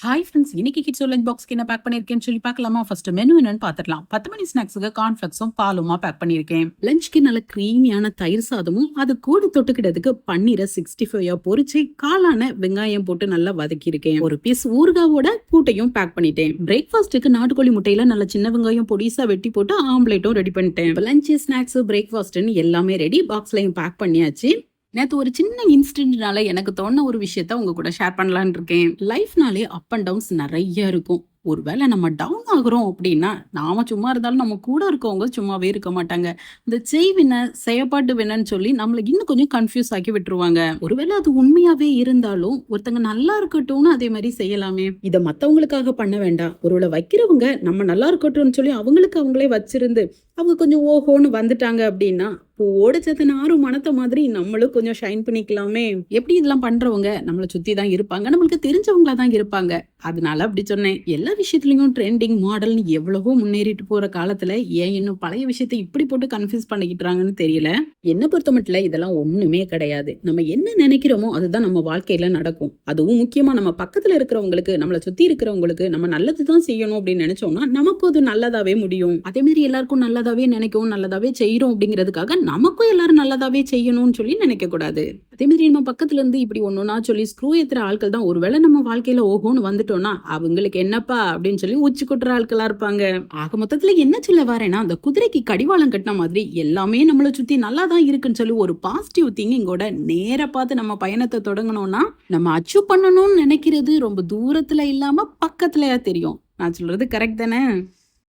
Hi friends, இன்னைக்கு kids lunch பாக்ஸ்க்கு என்ன back பண்ணிருக்கேன்னு சொல்லி பார்க்கலாமா? ஃபர்ஸ்ட் மெனு என்னன்னு பார்த்துடலாம். 10 மணி ஸ்நாக்ஸுக்கு கார்ன்ஃபிளக்ஸும் பாலுமா பேக் பண்ணியிருக்கேன். லஞ்ச்க்கு நல்ல கிரீமியான தயிர் சாதமும் அது கூட தொட்டுக்கிட்டதுக்கு பன்னீரை 65 பொரிச்சு காளான வெங்காயம் போட்டு நல்லா வதக்கியிருக்கேன். ஒரு பீஸ் ஊறுகாவோட கூட்டையும் பேக் பண்ணிட்டேன். பிரேக்ஃபாஸ்ட்டுக்கு நாட்டுக்கோழி முட்டையில நல்ல சின்ன வெங்காயம் பொடிசா வெட்டி போட்டு ஆம்லேட்டும் ரெடி பண்ணிட்டேன். லஞ்ச் ஸ்நாக்ஸ் பிரேக்ஃபாஸ்ட்னு எல்லாமே ரெடி. பாக்ஸ்லயும் பேக் பண்ணியாச்சு. நேத்து ஒரு சின்ன இன்சிடென்ட்னால எனக்கு தோணுன ஒரு விஷயத்த உங்க கூட ஷேர் பண்ணலான்னு இருக்கேன். லைஃப்னாலே அப் அண்ட் டவுன்ஸ் நிறைய இருக்கும். ஒருவேளை நம்ம டவுன் ஆகுறோம் அப்படின்னா நாம சும்மா இருந்தாலும் நம்ம கூட இருக்கவங்க சும்மாவே இருக்க மாட்டாங்க. இந்த செய்வின செயப்பாட்டு வினன்னு சொல்லி நம்மள இன்னும் கொஞ்சம் கன்ஃபியூஸ் ஆக்கி விட்டுருவாங்க. ஒருவேளை அது உண்மையாவே இருந்தாலும் ஒருத்தங்க நல்லா இருக்கட்டும்னு அதே மாதிரி செய்யலாமே. இதை மத்தவங்களுக்காக பண்ண வேண்டாம். ஒருவேளை வைக்கிறவங்க நம்ம நல்லா இருக்கட்டும்னு சொல்லி அவங்களுக்கு அவங்களே வச்சிருந்து அவங்க கொஞ்சம் ஓஹோன்னு வந்துட்டாங்க அப்படின்னா பூவோட சேர்த்து நாரும் மனத்த மாதிரி நம்மளும் கொஞ்சம் ஷைன் பண்ணிக்கலாமே. எப்படி இதெல்லாம் பண்றவங்க நம்மளை சுத்தி தான் இருப்பாங்க, நம்மளுக்கு தெரிஞ்சவங்களா தான் இருப்பாங்க. அதனால அப்படி சொன்னேன். எல்லா விஷயத்துலயும் ட்ரெண்டிங் மாடல்னு எவ்வளவோ முன்னேறிட்டு போற காலத்துல ஏன் இன்னும் பழைய விஷயத்தை இப்படி போட்டு கன்ஃபியூஸ் பண்ணிக்கிட்டாங்கன்னு தெரியல. என்ன பொறுத்த மட்டும் இதெல்லாம் ஒண்ணுமே கிடையாது. நம்ம என்ன நினைக்கிறோமோ அதுதான் நம்ம வாழ்க்கையில நடக்கும். அதுவும் முக்கியமா நம்ம பக்கத்துல இருக்கிறவங்களுக்கு, நம்மளை சுத்தி இருக்கிறவங்களுக்கு நம்ம நல்லதுதான் செய்யணும் அப்படின்னு நினைச்சோம்னா நமக்கு அது நல்லதாவே முடியும். அதே மாதிரி எல்லாருக்கும் நல்லதாவே நினைக்கவும் நல்லதாவே செய்யறோம் அப்படிங்கிறதுக்காக நமக்கும் எல்லாரும் நல்லதாவே செய்யணும்னு சொல்லி நினைக்க கூடாது. அதே மாதிரி நம்ம பக்கத்துல இருந்து இப்படி ஒண்ணுன்னா சொல்லி ஸ்க்ரூ ஏத்துற ஆட்கள் தான் ஒருவேளை நம்ம வாழ்க்கையில ஓகோன்னு வந்துட்டோம்னா அவங்களுக்கு என்னப்பா அப்படின்னு சொல்லி உச்சி கொட்டுற ஆட்களா இருப்பாங்க. ஆக மொத்தத்துல என்ன சொல்ல வரேன்னா, அந்த குதிரைக்கு கடிவாளம் கட்டின மாதிரி எல்லாமே நம்மளை சுத்தி நல்லா தான் இருக்குன்னு சொல்லி ஒரு பாசிட்டிவ் திங்கிங்கோட நேர பார்த்து நம்ம பயணத்தை தொடங்கணும்னா நம்ம அச்சீவ் பண்ணணும்னு நினைக்கிறது ரொம்ப தூரத்துல இல்லாம பக்கத்துலயா தெரியும். நான் சொல்றது கரெக்ட் தானே?